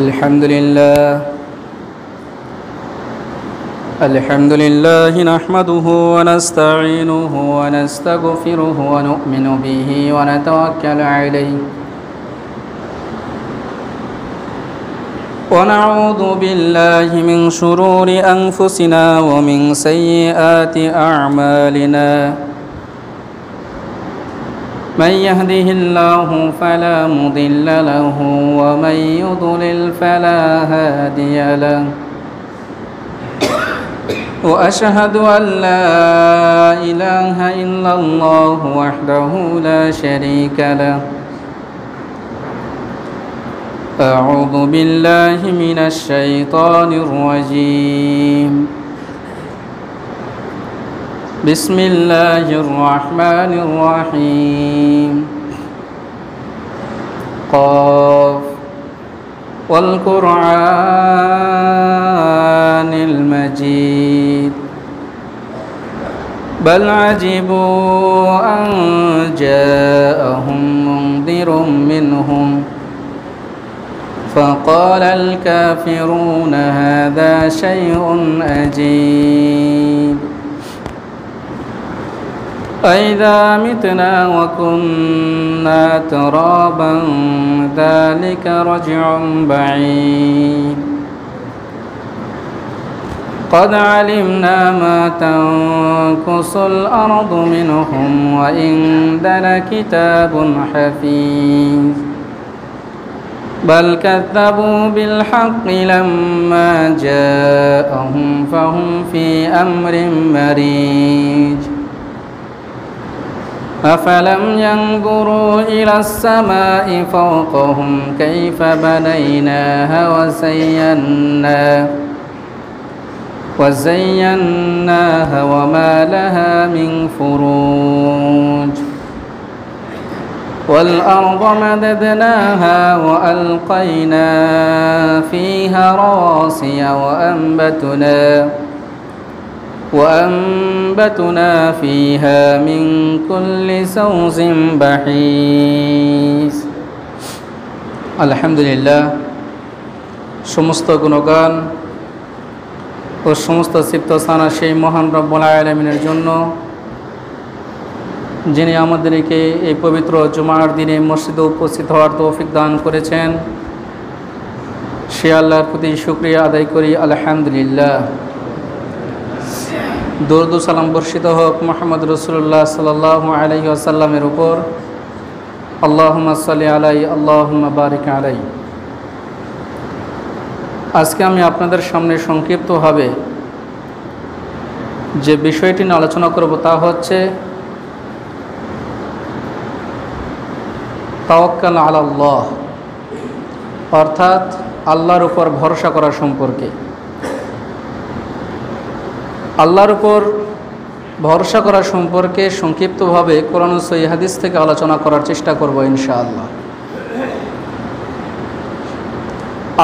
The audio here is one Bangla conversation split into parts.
الحمد لله نحمده ونستعينه ونستغفره ونؤمن به ونتوكل عليه ونعوذ بالله من شرور أنفسنا ومن سيئات أعمالنا من يهده الله فلا مضل له ومن يضلل فلا هادي له وأشهد أن لا إله إلا الله وحده لا شريك له أعوذ بالله من الشيطان الرجيم بسم الله الرحمن الرحيم قاف والقرآن المجيد بل عجبوا أن جاءهم منذر منهم فقال الكافرون هذا شيء عجيب أإذا متنا وكنا ترابا ذلك رجع بعيد قد علمنا ما تنقص الأرض منهم وعندنا كتاب حفيظ بل كذبوا بالحق لما جاءهم فهم في أمر مريج أفلم ينظروا إلى السماء فوقهم كيف بنيناها وزيناها وما لها من فروج والأرض مددناها وألقينا فيها رواسي وأنبتنا فيها من كل زوج بحيث الحمد لله সমস্ত গুণগান ও সমস্ত সিফতসানা সেই মহান রব্বুল আলামিনের জন্য যিনি আমাদেরকে এই পবিত্র জুমার দিনে মসজিদে উপস্থিত হওয়ার তৌফিক দান করেছেন সে আল্লাহর প্রতি শুকরিয়া আদায় করি আলহামদুলিল্লাহ। দরুদ ও সালাম বর্ষিত হোক মুহাম্মদ রাসূলুল্লাহ সাল্লাল্লাহু আলাইহি ওয়াসাল্লামের উপর। আল্লাহুম্মা সাল্লি আলাইহি আল্লাহুম্মা বারিক আলাইহি। আজকে আমি আপনাদের সামনে সংক্ষিপ্তভাবে যে বিষয়টি নিয়ে আলোচনা করব তা হচ্ছে তাওয়াক্কাল আলাল্লাহ, অর্থাৎ আল্লাহর উপর ভরসা করা সম্পর্কে। আল্লাহর উপর ভরসা করা সম্পর্কে সংক্ষিপ্তভাবে কোরআন ও সহিহ হাদিস থেকে আলোচনা করার চেষ্টা করব ইনশাআল্লাহ।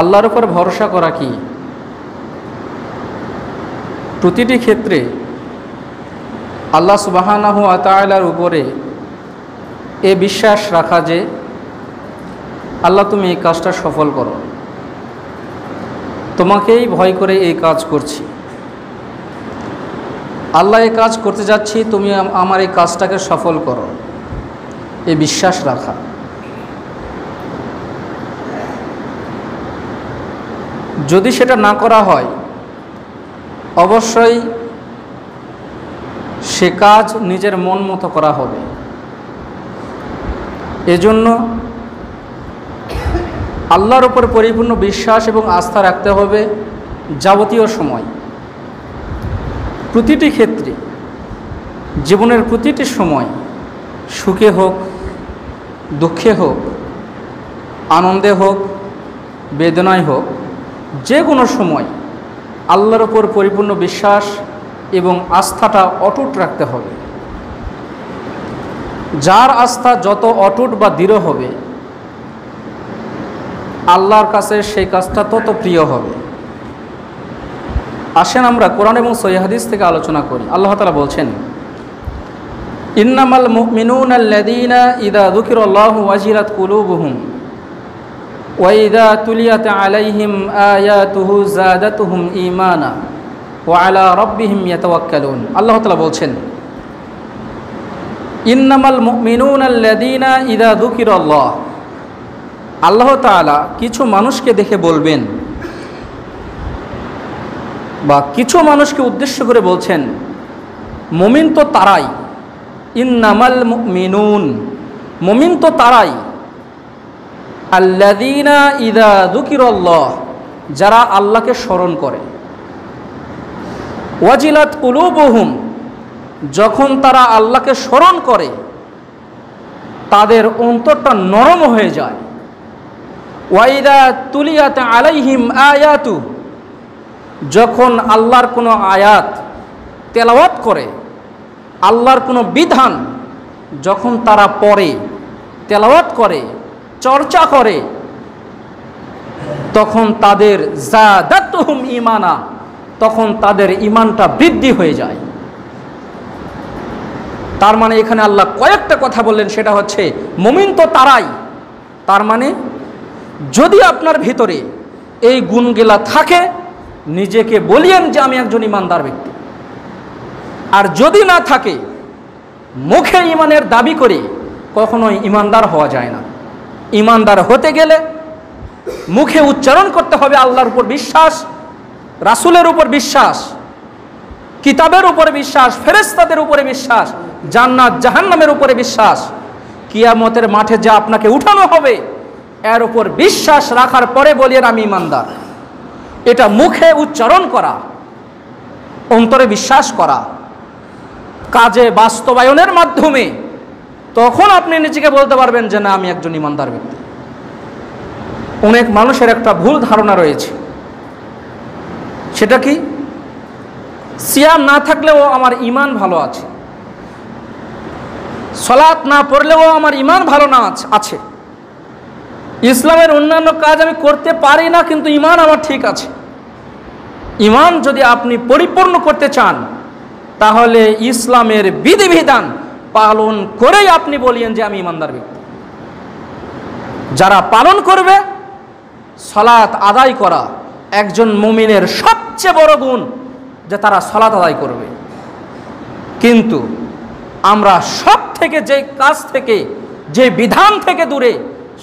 আল্লাহর উপর ভরসা করা কি? প্রতিটি ক্ষেত্রে আল্লাহ সুবহানাহু ওয়া তাআলার উপরে এ বিশ্বাস রাখা যে আল্লাহ তুমি এই কাজটা সফল করো, তোমাকেই ভয় করে এই কাজ করছি, আল্লাহ এই কাজ করতে যাচ্ছি, তুমি আমার এই কাজটাকে সফল করো, এই বিশ্বাস রাখা। যদি সেটা না করা হয় অবশ্যই সে কাজ নিজের মন মতো করা হবে। এজন্য আল্লাহর উপর পরিপূর্ণ বিশ্বাস এবং আস্থা রাখতে হবে যাবতীয় সময়, প্রতিটি ক্ষেত্রে, জীবনের প্রতিটি সময়, সুখে হোক, দুঃখে হোক, আনন্দে হোক, বেদনায় হোক, যে কোনো সময় আল্লাহর উপর পরিপূর্ণ বিশ্বাস এবং আস্থাটা অটুট রাখতে হবে। যার আস্থা যত অটুট বা দৃঢ় হবে আল্লাহর কাছে সেই কাজটা তত প্রিয় হবে। আসেন আমরা কোরআন এবং সহিহ হাদিস থেকে আলোচনা করি। আল্লাহ তাআলা বলছেন, ইন্নামাল মুমিনুনা আল্লাযীনা ইযা যুকিরাল্লাহু ওয়াজিলাত কুলুবুহুম ওয়াইদা তুলিয়াত আলাইহিম আয়াতুহু যাদাতুহুম ঈমানা ওয়া আলা রাব্বিহিম ইয়াতাওয়াক্কালুন। আল্লাহ তাআলা বলছেন, ইন্নামাল মুমিনুনা আল্লাযীনা ইযা যুকিরাল্লাহ। আল্লাহ তাআলা কিছু মানুষকে দেখে বলবেন বা কিছু মানুষকে উদ্দেশ্য করে বলছেন, মুমিন তো তারাই, ইন্নামাল মুমিনুন, মুমিন তো তারাই, আল্লাযীনা ইযা যুকিরাল্লাহ, যারা আল্লাহকে স্মরণ করে, ওয়াজিলাত কুলুবুহুম, যখন তারা আল্লাহকে স্মরণ করে তাদের অন্তরটা নরম হয়ে যায়, ওয়াইদা তুলিয়াত আলাইহিম আয়াতু, যখন আল্লাহর কোনো আয়াত তেলাওয়াত করে, আল্লাহর কোনো বিধান যখন তারা পড়ে, তেলাওয়াত করে, চর্চা করে, তখন তাদের যাদাতুহুম ঈমানা, তখন তাদের ঈমানটা বৃদ্ধি হয়ে যায়। তার মানে এখানে আল্লাহ কয়েকটা কথা বললেন, সেটা হচ্ছে মুমিন তো তারাই। তার মানে যদি আপনার ভিতরে এই গুণগুলা থাকে, নিজেকে বলিয়েন যে আমি একজন ঈমানদার ব্যক্তি। আর যদি না থাকে, মুখে ঈমানের দাবি করে কখনোই ঈমানদার হওয়া যায় না। ঈমানদার হতে গেলে মুখে উচ্চারণ করতে হবে আল্লাহর উপর বিশ্বাস, রাসূলের উপর বিশ্বাস, কিতাবের উপরে বিশ্বাস, ফেরেশতাদের উপরে বিশ্বাস, জান্নাত জাহান্নামের উপরে বিশ্বাস, কিয়ামতের মাঠে যা আপনাকে উঠানো হবে এর উপর বিশ্বাস রাখার পরে বলিয়েন আমি ঈমানদার। এটা মুখে উচ্চারণ করা, অন্তরে বিশ্বাস করা, কাজে বাস্তবায়নের মাধ্যমে তখন আপনি নিজেকে বলতে পারবেন যে না, আমি একজন ঈমানদার ব্যক্তি। অনেক মানুষের একটা ভুল ধারণা রয়েছে, সেটা কি, সিয়াম না থাকলেও আমার ঈমান ভালো আছে, সালাত না পড়লেও আমার ঈমান ভালো না আছে, ইসলামের অন্যান্য কাজ আমি করতে পারি না কিন্তু ঈমান আমার ঠিক আছে। ঈমান যদি আপনি পরিপূর্ণ করতে চান তাহলে ইসলামের বিধিবিধান পালন করেই আপনি বলিয়েন যে আমি ঈমানদার ব্যক্তি। যারা পালন করবে, সালাত আদায় করা একজন মুমিনের সবচেয়ে বড় গুণ যে তারা সালাত আদায় করবে। কিন্তু আমরা সব থেকে যে কাজ থেকে, যে বিধান থেকে দূরে,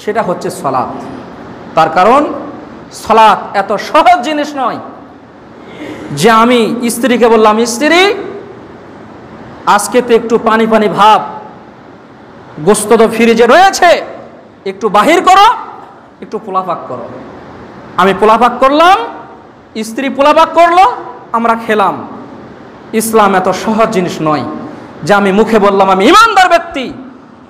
সেটা হচ্ছে সালাত। তার কারণ সালাত এত সহজ জিনিস নয় যে আমি স্ত্রীকে বললাম, স্ত্রী আজকে তো একটু পানি পানি ভাব, গোস্ত তো ফ্রিজে রয়েছে, একটু বাহির করো, একটু পোলাপাক করো। আমি পোলাপাক করলাম, স্ত্রী পোলাপাক করলো, আমরা খেলাম। ইসলাম এত সহজ জিনিস নয় যে আমি মুখে বললাম আমি ঈমানদার ব্যক্তি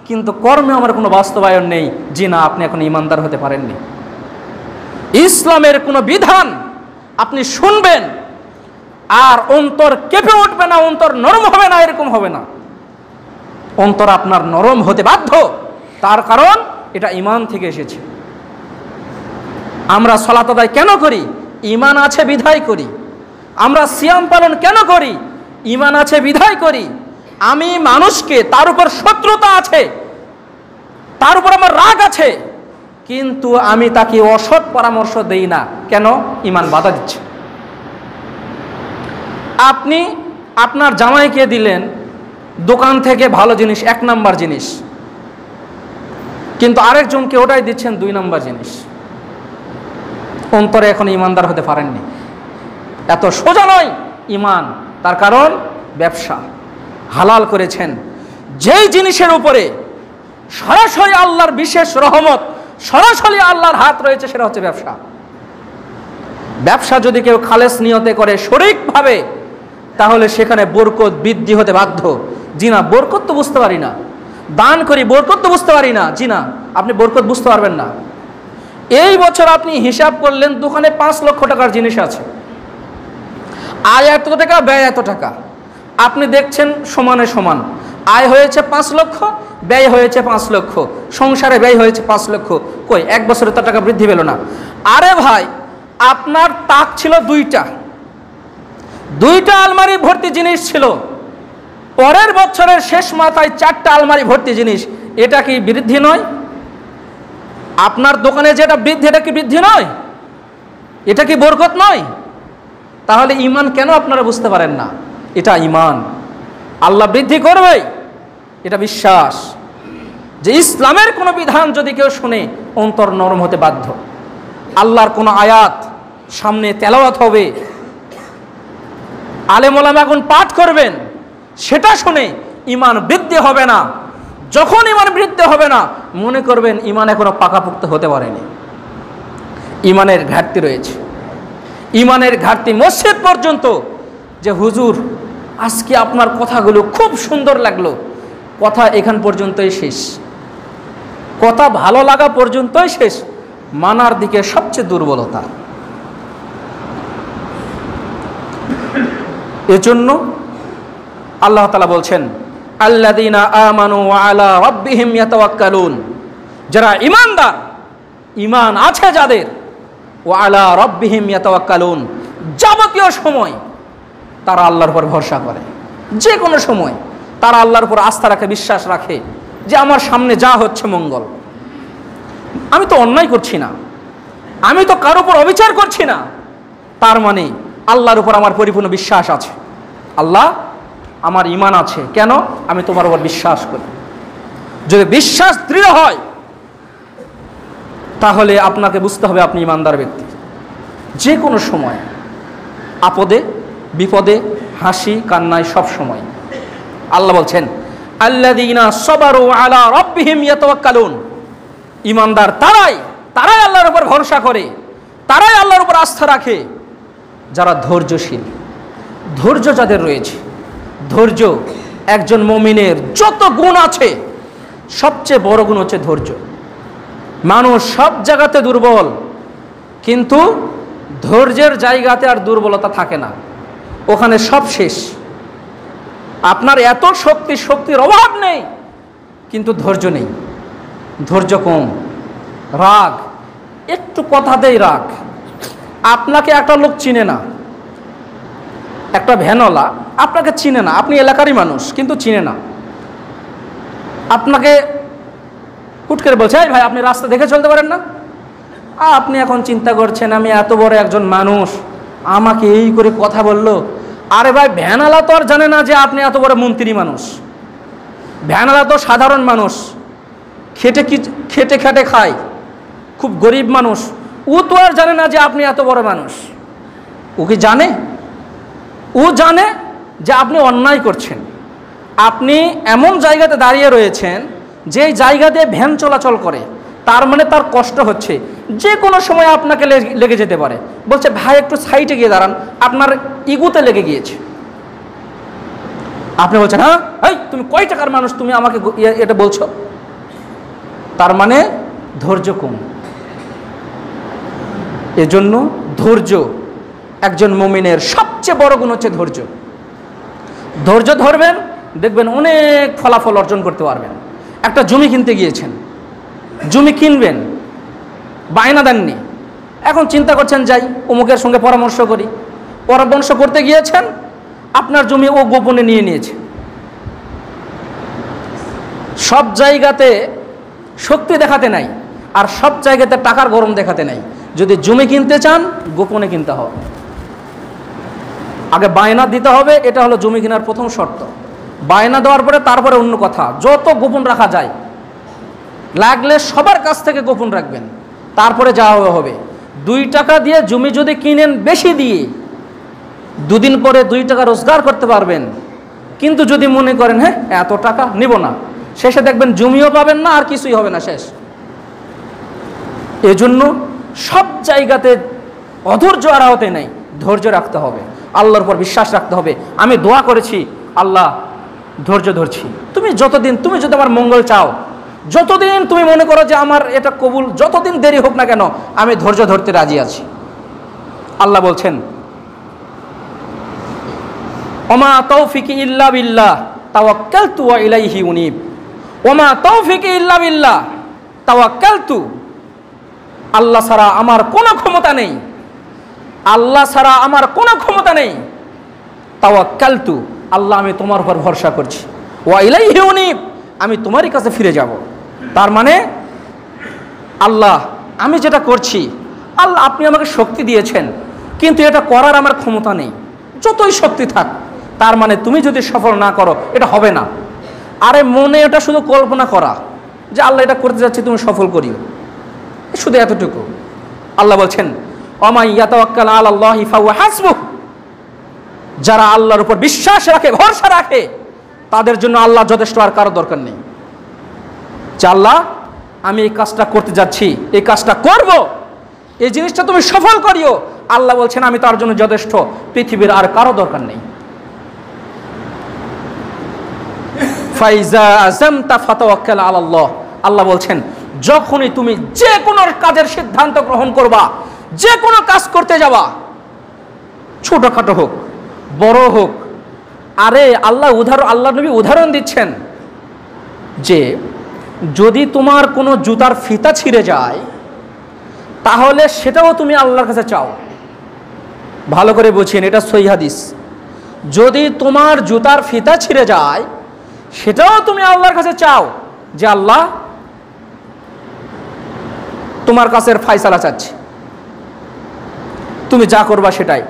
কিন্তু কর্মে আমার কোনো বাস্তবায়ন নেই। জি না, আপনি এখন ঈমানদার হতে পারেননি। ইসলামের কোনো বিধান আপনি শুনবেন আর অন্তর কেঁপে উঠবে না, অন্তর নরম হবে না, এরকম হবে না। অন্তর আপনার নরম হতে বাধ্য, তার কারণ এটা ঈমান থেকে এসেছে। আমরা সালাত আদায় কেন করি? ঈমান আছে বিধায় করি। আমরা সিয়াম পালন কেন করি? ঈমান আছে বিধায় করি। আমি মানুষকে, তার উপর শত্রুতা আছে, তার উপর আমার রাগ আছে, কিন্তু আমি তাকে অসৎ পরামর্শ দেই না। কেন? ঈমান বাধা দিচ্ছে। আপনি আপনার জামাইকে দিলেন দোকান থেকে ভালো জিনিস, 1 নাম্বার জিনিস, কিন্তু আরেকজনকে ওটাই দিচ্ছেন 2 নাম্বার জিনিস। অন্তরে এখন ঈমানদার হতে পারেননি। এত সোজা নয় ঈমান। তার কারণ ব্যবসা হালাল করেছেন। যেই জিনিসের উপরে সরাসরি আল্লাহর বিশেষ রহমত, সরাসরি আল্লাহর হাত রয়েছে, সেটা হচ্ছে ব্যবসা। ব্যবসা যদি কেউ খালেস নিয়তে করে শরীকভাবে, তাহলে সেখানে বরকত বৃদ্ধি হতে বাধ্য। জি না, বরকত তো বুঝতে পারি না। দান করি, বরকত তো বুঝতে পারি না। জি না, আপনি বরকত বুঝতে পারবেন না। এই বছর আপনি হিসাব করলেন দোকানে 5 লক্ষ টাকার জিনিস আছে, আয় এত টাকা, ব্যয় এত টাকা। আপনি দেখছেন সমানে সমান, আয় হয়েছে 5 লক্ষ, ব্যয় হয়েছে 5 লক্ষ, সংসারে ব্যয় হয়েছে 5 লক্ষ। কই 1 বছরে তো টাকা বৃদ্ধি পেল না। আরে ভাই, আপনার তাক ছিল 2টা আলমারি ভর্তি জিনিস ছিল, পরের বছরের শেষ মাথায় 4টা আলমারি ভর্তি জিনিস। এটা কি বৃদ্ধি নয়? আপনার দোকানে যেটা বৃদ্ধি, এটা কি বৃদ্ধি নয়? এটা কি বরকত নয়? তাহলে ঈমান কেন আপনারা বুঝতে পারেন না? এটা ঈমান। আল্লাহ বৃদ্ধি করবে, এটা বিশ্বাস। যে ইসলামের কোনো বিধান যদি কেউ শুনে অন্তর নরম হতে বাধ্য। আল্লাহর কোনো আয়াত সামনে তেলাওয়াত হবে, আলেম ওলামাগণ পাঠ করবেন, সেটা শুনে ঈমান বৃদ্ধি হবে না। যখন ঈমান বৃদ্ধি হবে না, মনে করবেন ঈমান এখনো পাকাপোক্ত হতে পারেনি, ঈমানের ঘাটতি রয়েছে। ঈমানের ঘাটতি মসজিদ পর্যন্ত যে হুজুর আজকে আপনার কথাগুলো খুব সুন্দর লাগলো, কথা এখান পর্যন্তই শেষ, কথা ভালো লাগা পর্যন্তই শেষ, মানার দিকে সবচেয়ে দুর্বলতা। এজন্য আল্লাহ তাআলা বলছেন আল্লাযীনা আমানু ওয়া আলা রাব্বিহিম ইয়াতাওয়াক্কালুন, যারা ঈমানদার, ঈমান আছে যাদের, ওয়া আলা রাব্বিহিম ইয়াতাওয়াক্কালুন, যাবতীয় সময় তারা আল্লাহর উপর ভরসা করে। যে কোনো সময় তারা আল্লাহর উপর আস্থা রাখে, বিশ্বাস রাখে যে আমার সামনে যা হচ্ছে মঙ্গল। আমি তো অন্যায় করছি না, আমি তো কারোর উপর অবিচার করছি না, তার মানে আল্লাহর উপর আমার পরিপূর্ণ বিশ্বাস আছে। আল্লাহ, আমার ঈমান আছে, কেন? আমি তোমার উপর বিশ্বাস করি। যদি বিশ্বাস দৃঢ় হয় তাহলে আপনাকে বুঝতে হবে আপনি ঈমানদার ব্যক্তি। যে কোনো সময় আপদে বিপদে, হাসি কান্নায়, সব সময়। আল্লাহ বলছেন আল্লাযীনা সাবারু আলা রাব্বিহিম ইয়াতাওয়াক্কালুন, ঈমানদার তারাই আল্লাহর উপর ভরসা করে, তারাই আল্লাহর উপর আস্থা রাখে যারা ধৈর্যশীল। ধৈর্য যাদের রয়েছে, ধৈর্য একজন মুমিনের যত গুণ আছে সবচেয়ে বড় গুণ হচ্ছে ধৈর্য। মানুষ সব জায়গাতে দুর্বল, কিন্তু ধৈর্যের জায়গাতে আর দুর্বলতা থাকে না, ওখানে সব শেষ। আপনার এত শক্তির অভাব নেই, কিন্তু ধৈর্য নেই, ধৈর্য কম। রাগ, একটু কথাতেই রাগ। আপনাকে একটা লোক চিনে না, একটা ভ্যানওয়ালা আপনাকে চিনে না, আপনি এলাকারই মানুষ কিন্তু চিনে না, আপনাকে হুট করে বলছে এই ভাই আপনি রাস্তা দেখে চলতে পারেন না। আপনি এখন চিন্তা করছেন আমি এত বড় একজন মানুষ, আমাকে এই করে কথা বললো। আরে ভাই, ভ্যানওয়ালা তো আর জানে না যে আপনি এত বড় মন্ত্রী মানুষ। ভ্যানওয়ালা তো সাধারণ মানুষ, খেটে খায়, খুব গরিব মানুষ। ও তো আর জানে না যে আপনি এত বড় মানুষ। ও কি জানে? ও জানে যে আপনি অন্যায় করছেন। আপনি এমন জায়গাতে দাঁড়িয়ে রয়েছেন যেই জায়গা দিয়ে ভ্যান চলাচল করে, তার মানে তার কষ্ট হচ্ছে, যে কোনো সময় আপনাকে লেগে যেতে পারে। বলছে ভাই একটু সাইডে গিয়ে দাঁড়ান, আপনার ইগুতে লেগে গিয়েছে। আপনি বলছেন হ্যাঁ এই তুমি কয় টাকার মানুষ, তুমি আমাকে এটা বলছো? তার মানে ধৈর্য কম। এজন্য ধৈর্য একজন মুমিনের সবচেয়ে বড় গুণ হচ্ছে ধৈর্য। ধৈর্য ধরবেন, দেখবেন অনেক ফলাফল অর্জন করতে পারবেন। একটা জমি কিনতে গিয়েছেন, জমি কিনবেন, বায়না দেননি, এখন চিন্তা করছেন যাই অমুকের সঙ্গে পরামর্শ করি। পরামর্শ করতে গিয়েছেন, আপনার জমি ও গোপনে নিয়ে নিয়েছে। সব জায়গাতে শক্তি দেখাতে নাই, আর সব জায়গাতে টাকার গরম দেখাতে নাই। যদি জমি কিনতে চান গোপনে কিনতে হবে, আগে বায়না দিতে হবে। এটা হলো জমি কেনার প্রথম শর্ত। বায়না দেওয়ার পরে তারপরে অন্য কথা, যত গোপন রাখা যায় লাগলে সবার কাছ থেকে গোপন রাখবেন, তারপরে যাওয়া হবে। 2 টাকা দিয়ে জমি যদি কিনেন বেশি দিয়ে, 2 দিন পরে 2 টাকা রোজগার করতে পারবেন। কিন্তু যদি মনে করেন হ্যাঁ এত টাকা নিব না, শেষে দেখবেন জমিও পাবেন না, আর কিছুই হবে না, শেষ। এজন্য সব জায়গাতে অধৈর্য আর হতে নেই, ধৈর্য রাখতে হবে, আল্লাহর উপর বিশ্বাস রাখতে হবে। আমি দোয়া করেছি, আল্লাহ ধৈর্য ধরছি। তুমি যদি আমার মঙ্গল চাও, যতদিন তুমি মনে করো যে আমার এটা কবুল, যতদিন দেরি হোক না কেন আমি ধৈর্য ধরতে রাজি আছি। আল্লাহ বলছেন ওমা তৌফিকি ইল্লা বিল্লাহ তাওয়াক্কালতু ওয়া ইলাইহি উনীব। ওমা তৌফিকি ইল্লা বিল্লাহ তাওয়াক্কালতু, আল্লাহ ছাড়া আমার কোনো ক্ষমতা নেই, আল্লাহ ছাড়া আমার কোনো ক্ষমতা নেই। তাওয়াক্কালতু, আল্লাহ আমি তোমার উপর ভরসা করছি। ওয়া ইলাইহি উনীব, আমি তোমারই কাছে ফিরে যাব। তার মানে আল্লাহ আমি যেটা করছি, আল্লাহ আপনি আমাকে শক্তি দিয়েছেন, কিন্তু এটা করার আমার ক্ষমতা নেই, যতই শক্তি থাক, তার মানে তুমি যদি সফল না করো এটা হবে না। আরে মনে এটা শুধু কল্পনা করা যে আল্লাহ এটা করতে যাচ্ছি, তুমি সফল করিও, শুধু এতটুকু। আল্লাহ বলছেন ওয়ামান ইয়াতাওয়াক্কাল আলাল্লাহি ফাহুয়া হাসবুহ, যারা আল্লাহর উপর বিশ্বাস রাখে, ভরসা রাখে, তাদের জন্য আল্লাহ যথেষ্ট, আর কারো দরকার নেই। যে আল্লাহ আমি এই কাজটা করতে যাচ্ছি, এই কাজটা করব, এই জিনিসটা তুমি সফল করিও, আল্লাহ বলছেন আমি তার জন্য যথেষ্ট, পৃথিবীর আর কারো দরকার নেই। ফাইজা আযামতা ফাতাওয়াক্কাল আলাল্লাহ, আল্লাহ বলছেন যখনই তুমি যে কোনো কাজের সিদ্ধান্ত গ্রহণ করবা, যে কোনো কাজ করতে যাবা, ছোটখাটো হোক বড় হোক, আরে আল্লাহ নবী উদাহরণ দিচ্ছেন যে যদি তোমার কোনো জুতার ফিতা ছিঁড়ে যায়, তাহলে সেটাও তুমি আল্লাহর কাছে চাও। ভালো করে বুঝেন, এটা সহিহ হাদিস। যদি তোমার জুতার ফিতা ছিঁড়ে যায়, সেটাও তুমি আল্লাহর কাছে চাও যে আল্লাহ তোমার কাছে ফায়সালা চাচ্ছি, তুমি যা করবা সেটাই।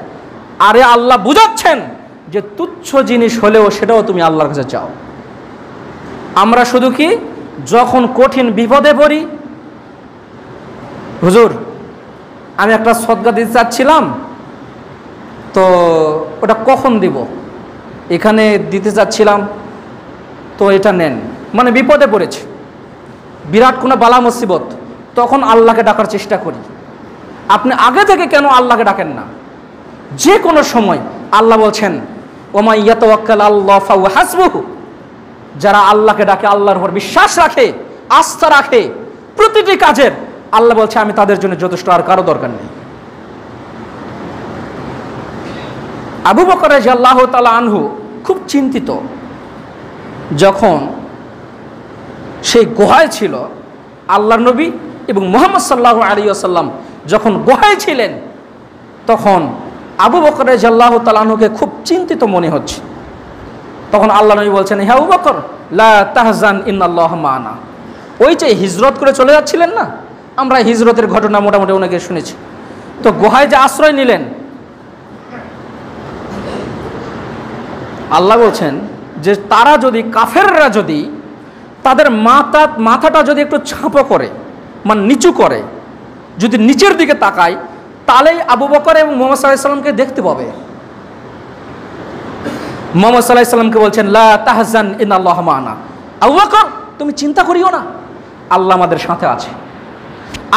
আরে আল্লাহ বুঝাচ্ছেন যে তুচ্ছ জিনিস হলেও সেটাও তুমি আল্লাহর কাছে চাও। আমরা শুধু কি যখন কঠিন বিপদে পড়ি, হুজুর আমি একটা সদকা দিতে চাচ্ছিলাম, তো ওটা কখন দিব, এখানে দিতে চাচ্ছিলাম, তো এটা নেন, মানে বিপদে পড়েছে, বিরাট কোনো বালা মুসিবত, তখন আল্লাহকে ডাকার চেষ্টা করি। আপনি আগে থেকে কেন আল্লাহকে ডাকেন না? যে কোনো সময় আল্লাহ বলছেন ওমান ইয়াতাওয়াক্কাল আল্লাহ ফাহুয়া হাসবুহু, যারা আল্লাহকে ডাকে, আল্লাহর উপর বিশ্বাস রাখে, আস্থা রাখে প্রতিটি কাজের, আল্লাহ বলছে আমি তাদের জন্য যথেষ্ট, আর কারো দরকার নেই। আবু বকর রাদিয়াল্লাহু তাআলা আনহু খুব চিন্তিত, যখন সেই গুহায় ছিল, আল্লাহর নবী এবং মুহাম্মদ সাল্লাল্লাহু আলাইহি ওয়াসাল্লাম যখন গুহায় ছিলেন, তখন আবু বকর রাদিয়াল্লাহু তাআলা আনহুকে খুব চিন্তিত মনে হচ্ছে। তখন আল্লাহ নবী বলছেন, হে আবু বকর লা তাহজান ইন্নাল্লাহা মা'ানা। ওই যে হিজরত করে চলে যাচ্ছিলেন না, আমরা হিজরতের ঘটনা মোটামুটি অনেকে শুনেছি, তো গুহায় যে আশ্রয় নিলেন, আল্লাহ বলছেন যে তারা যদি, কাফেররা যদি তাদের মাথাটা যদি একটু ছাপো করে, মানে নিচু করে, যদি নিচের দিকে তাকায়, তাহলেই আবু বকর এবং মুহাম্মদ সাল্লাল্লাহু আলাইহি ওয়াসাল্লামকে দেখতে পাবে। মুহাম্মদ সাল্লাল্লাহু আলাইহি ওয়াসাল্লামকে বলছেন লা তাহজান ইন্নাল্লাহা মা'ানা, আবু বকর তুমি চিন্তা করিও না, আল্লাহ আমাদের সাথে আছে,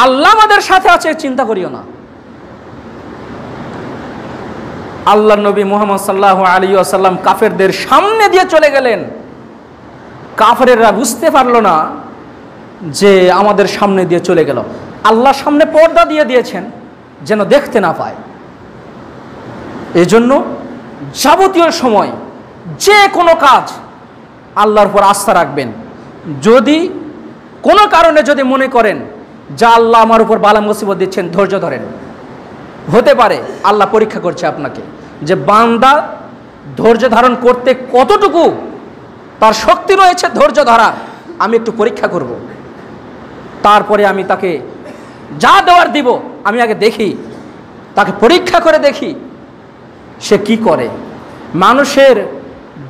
আল্লাহ আমাদের সাথে আছে, চিন্তা করিও না। আল্লাহ নবী মুহাম্মদ সাল্লাল্লাহু আলাইহি ওয়াসাল্লাম কাফেরদের সামনে দিয়ে চলে গেলেন। কাফেররা বুঝতে পারলো না যে আমাদের সামনে দিয়ে চলে গেল, আল্লাহর সামনে পর্দা দিয়ে দিয়েছেন যেন দেখতে না পায়। এজন্য যাবতীয় সময় যে কোনো কাজ আল্লাহর উপর আস্থা রাখবেন। যদি কোনো কারণে যদি মনে করেন যা আল্লাহ আমার উপর বালা মুসিবত দিচ্ছেন, ধৈর্য ধরেন। হতে পারে আল্লাহ পরীক্ষা করছে আপনাকে, যে বান্দা ধৈর্য ধারণ করতে কতটুকু তার শক্তি রয়েছে ধৈর্য ধরা, আমি একটু পরীক্ষা করব, তারপরে আমি তাকে যা দেওয়ার দিব, আমি আগে দেখি, তাকে পরীক্ষা করে দেখি সে কি করে। মানুষের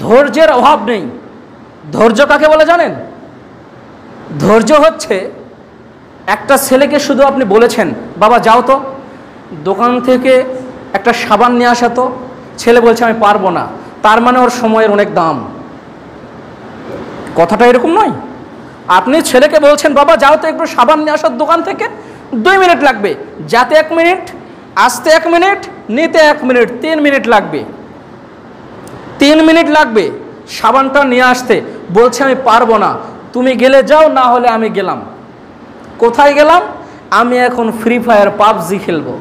ধৈর্যের অভাব নেই। ধৈর্য কাকে বলে জানেন? ধৈর্য হচ্ছে একটা ছেলেকে শুধু আপনি বলেছেন বাবা যাও তো দোকান থেকে একটা সাবান নিয়ে আসা তো, ছেলে বলছে আমি পারবো না, তার মানে ওর সময়ের অনেক দাম। কথাটা এরকম নয়। আপনি ছেলেকে বলছেন বাবা যাও তো একটু সাবান নিয়ে আসার দোকান থেকে, 2 মিনিট লাগবে, যাতে 1 মিনিট, আসতে 1 মিনিট, নিতে 1 মিনিট, 3 মিনিট লাগবে, 3 মিনিট লাগবে সাবানটা নিয়ে আসতে। বলছে আমি পারবো না, তুমি গেলে যাও, না হলে আমি গেলাম। কোথায় গেলাম? আমি এখন ফ্রি ফায়ার পাবজি খেলবো।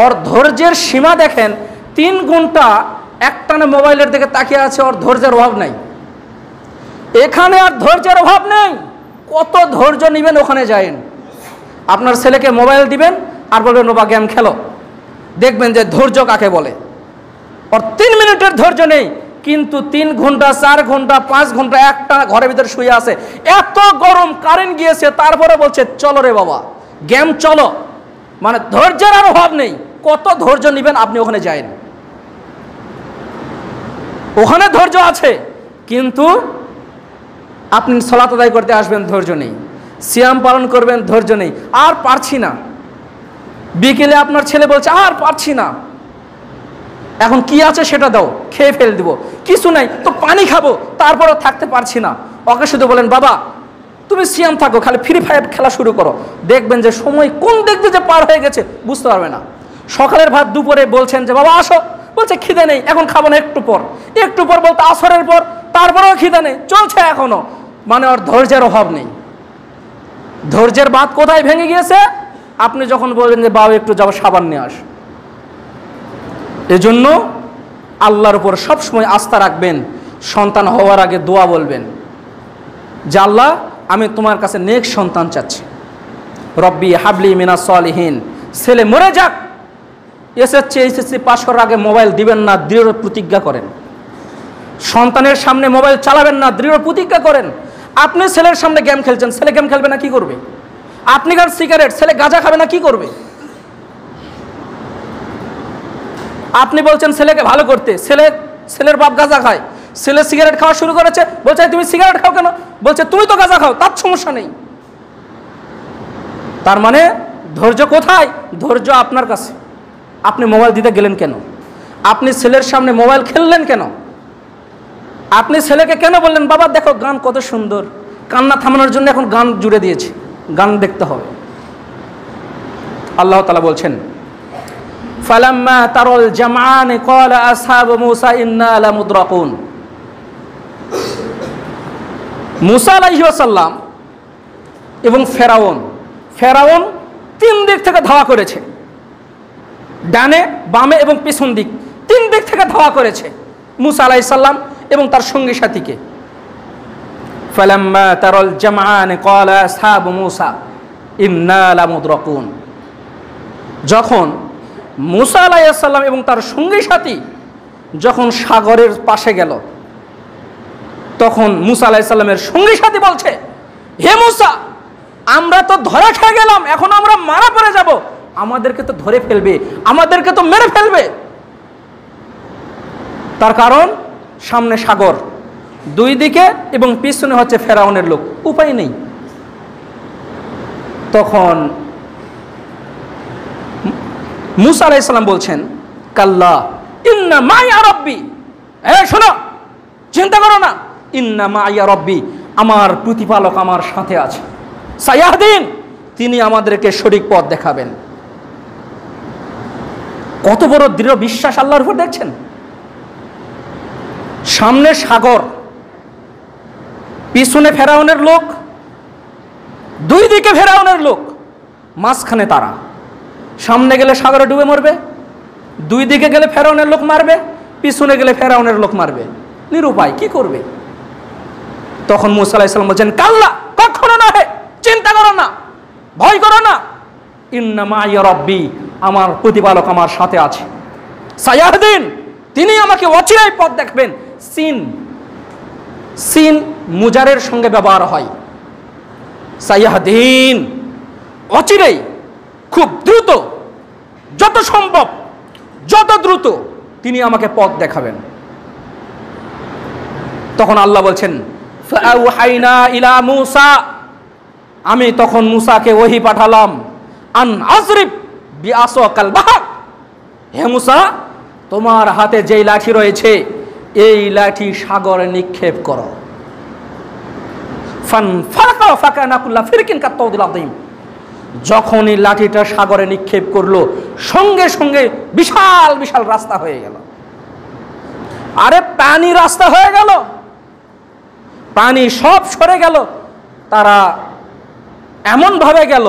ওর ধৈর্যের সীমা দেখেন, 3 ঘন্টা একটানা মোবাইলের দিকে তাকিয়ে আছে, ওর ধৈর্যের অভাব নাই। এখানে আর ধৈর্যের অভাব নেই, কত ধৈর্য নেবেন ওখানে যায়েন। আপনার ছেলেকে মোবাইল দিবেন আর বলবেন বাবা গেম খেলো, দেখবেন যে ধৈর্য কাকে বলে। ওর 3 মিনিটের ধৈর্য নেই, কিন্তু 3 ঘন্টা 4 ঘন্টা 5 ঘন্টা একটা ঘরের ভিতরে শুয়ে আছে, এত গরম, কারেন্ট গিয়েছে, তারপরে বলছে চলো রে বাবা গেম চলো। মানে ধৈর্যের আর অভাব নেই। কত ধৈর্য নেবেন আপনি? ওখানে যায়েন, ওখানে ধৈর্য আছে, কিন্তু আপনি সালাত আদায় করতে আসবেন, ধৈর্য নেই। সিয়াম পালন করবেন, ধৈর্য নেই, আর পারছি না। বিকেলে আপনার ছেলে বলছে আর পারছি না, এখন কি আছে সেটা দাও, খেয়ে ফেলে দিব। কিছু নাই তো পানি খাবো, তারপরও থাকতে পারছি না। ওকে শুধু বলেন বাবা তুমি সিয়াম থাকো, খালি ফ্রি ফায়ার খেলা শুরু করো, দেখবেন যে সময় কোন দেখতে যে পার হয়ে গেছে বুঝতে পারবে না। সকালের ভাত দুপুরে বলছেন যে বাবা আসো, বলছে খিদে নেই, এখন খাবো না, একটু পর। একটু পর বলতে আসরের পর, তারপরেও খিদে নেই, চলছে এখনো। মানে ওর ধৈর্যের অভাব নেই। ধৈর্যের বাঁধ কোথায় ভেঙে গিয়েছে? আপনি যখন বলবেন যে বাবা একটু যাবো সাবান নিয়ে আস। এজন্য আল্লাহর উপর সবসময় আস্থা রাখবেন। সন্তান হওয়ার আগে দোয়া বলবেন যে আল্লাহ আমি তোমার কাছে নেক সন্তান চাচ্ছি, রব্বি হাবলি মিনাস সালিহিন। ছেলে মরে যাক, এইচএসসি পাস করার আগে মোবাইল দিবেন না, দৃঢ় প্রতিজ্ঞা করেন। সন্তানের সামনে মোবাইল চালাবেন না, দৃঢ় প্রতিজ্ঞা করেন। আপনি ছেলের সামনে গেম খেলছেন, ছেলে গেম খেলবে না কি করবে? আপনি খান সিগারেট, ছেলে গাঁজা খাবে না কি করবে? আপনি বলছেন ছেলেকে ভালো করতে, ছেলের বাপ গাঁজা খায়, ছেলে সিগারেট খাওয়া শুরু করেছে, বলছে তুমি সিগারেট খাও কেন? বলছে তুমি তো গাঁজা খাও, তার সমস্যা নেই। তার মানে ধৈর্য কোথায়? ধৈর্য আপনার কাছে। আপনি মোবাইল দিতে গেলেন কেন? আপনি ছেলের সামনে মোবাইল খেললেন কেন? আপনি ছেলেকে কেন বললেন বাবা দেখো গান কত সুন্দর, কান্না থামানোর জন্য এখন গান জুড়ে দিয়েছে, গান দেখতে হবে? আল্লাহ তাআলা বলছেন ফালাম্মা তারাল জামআন ক্বালা আসহাবু মূসা ইন্না লামুদরাকুন। মূসা আলাইহিস সালাম এবং ফেরাউন 3 দিক থেকে ধাওয়া করেছে, ডানে বামে এবং পিছন দিক, 3 দিক থেকে ধাওয়া করেছে মূসা আলাইহিস সালাম এবং তার সঙ্গী সাথীকে। ফালাম্মা তারাল জামআন ক্বালা আসহাবু মূসা ইন্না লামুদরাকুন। যখন মূসা আলাইহিস সালাম এবং তার সঙ্গী সাথী যখন সাগরের পাশে গেল, তখন মূসা আলাইহিস সালামের সঙ্গী সাথী বলছে হে মূসা আমরা তো ধরা খেয়ে গেলাম, এখন আমরা মারা পড়ে যাব, আমাদেরকে তো ধরে ফেলবে, আমাদেরকে তো মেরে ফেলবে। তার কারণ সামনে সাগর, 2 দিকে এবং পিছনে হচ্ছে ফেরাউনের লোক, উপায় নেই। তখন মূসা আলাইহিস সালাম বলছেন কাল্লা ইন্না মাইয়া রব্বি, শোনো চিন্তা করো না, ইন্না মাইয়া রব্বি, আমার প্রতিপালক আমার সাথে আছে, সায়াহদিন, তিনি আমাদেরকে সঠিক পথ দেখাবেন। কত বড় দৃঢ় বিশ্বাস আল্লাহর উপর দেখছেন। সামনে সাগর, পিছনে ফেরাউনের লোক, 2 দিকে ফেরাউনের লোক, মাঝখানে তারা। সামনে গেলে সাগরে ডুবে মরবে, 2 দিকে গেলে ফেরাউনের লোক মারবে, পিছনে গেলে ফেরাউনের লোক মারবে, নিরুপায়, কি করবে? তখন মূসা আলাইহিস সালাম বলেন কাল্লা, কখনো না, হে চিন্তা করো না, ভয় করো না, ইন্না মাইয়া রব্বি, আমার প্রতিপালক আমার সাথে আছে, সায়াহদিন, তিনি আমাকে অচিরেই পথ দেখাবেন। সিন মুজারের সঙ্গে ব্যবহার হয়, সায়াহদিন, অচিরেই, খুব দ্রুত, যত সম্ভব যত দ্রুত তিনি আমাকে পথ দেখাবেন। তখন আল্লাহ বলছেন ফাআওহাইনা ইলা মূসা, আমি তখন মূসাকে ওহী পাঠালাম, আন আযরিব বিআসাকাল বাহর, হে মূসা তোমার হাতে যেই লাঠি রয়েছে এই লাঠি সাগরে নিক্ষেপ করো। ফানফালাকা ফাকানা কুল্লা ফিরকিন কাত্তাউদিল আযীম, যখনই লাঠিটা সাগরে নিক্ষেপ করলো সঙ্গে সঙ্গে বিশাল বিশাল রাস্তা হয়ে গেল। আরে পানি রাস্তা হয়ে গেল, পানি সব সরে গেল, তারা এমন ভাবে গেল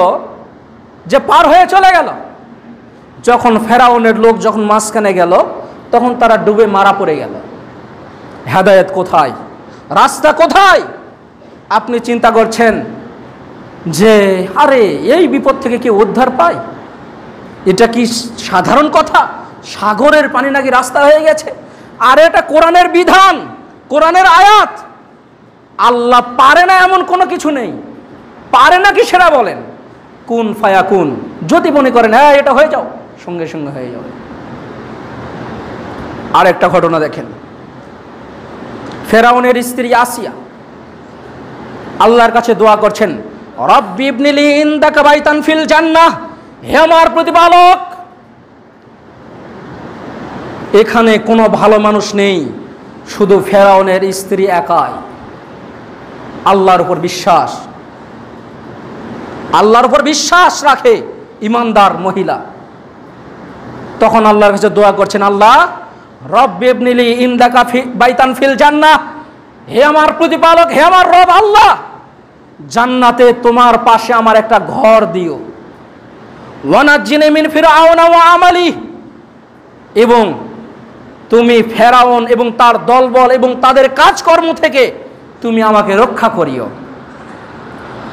যে পার হয়ে চলে গেল। যখন ফেরাউনের লোক যখন মাঝখানে গেল তখন তারা ডুবে মারা পড়ে গেল। হেদায়েত কোথায়? রাস্তা কোথায়? আপনি চিন্তা করছেন যে আরে এই বিপদ থেকে কি উদ্ধার পায়? এটা কি সাধারণ কথা? সাগরের পানি নাকি রাস্তা হয়ে গেছে? আর এটা কোরআনের বিধান, কোরআনের আয়াত। আল্লাহ পারে না এমন কোনো কিছু নেই। পারে না কি সেটা বলেন, কুন ফায়াকুন। যদি মনে করেন হ্যাঁ এটা হয়ে যাও, সঙ্গে সঙ্গে হয়ে যাবে। আর একটা ঘটনা দেখেন, ফেরাউনের স্ত্রী আসিয়া আল্লাহর কাছে দোয়া করছেন, রব্বি ইবনি লি ইনদাকা বাইতান ফিল জান্নাহ, হে আমার প্রতিপালক। এখানে কোনো ভালো মানুষ নেই, শুধু ফেরাউনের স্ত্রী একাই আল্লাহর উপর বিশ্বাস, আল্লাহর উপর বিশ্বাস রাখে, ইমানদার মহিলা। তখন আল্লাহর কাছে দোয়া করছেন, আল্লাহ রব্বি ইবনি লি ইনদাকা বাইতান ফিল জান্নাহ, হে আমার প্রতিপালক, হে আমার রব আল্লাহ, জান্নাতে তোমার পাশে আমার একটা ঘর দিও। ওয়ানাজ্জিনি মিন ফিরআউনা ওয়া আমালি, এবং তুমি ফেরাউন এবং তার দলবল এবং তাদের কাজকর্ম থেকে তুমি আমাকে রক্ষা করিও।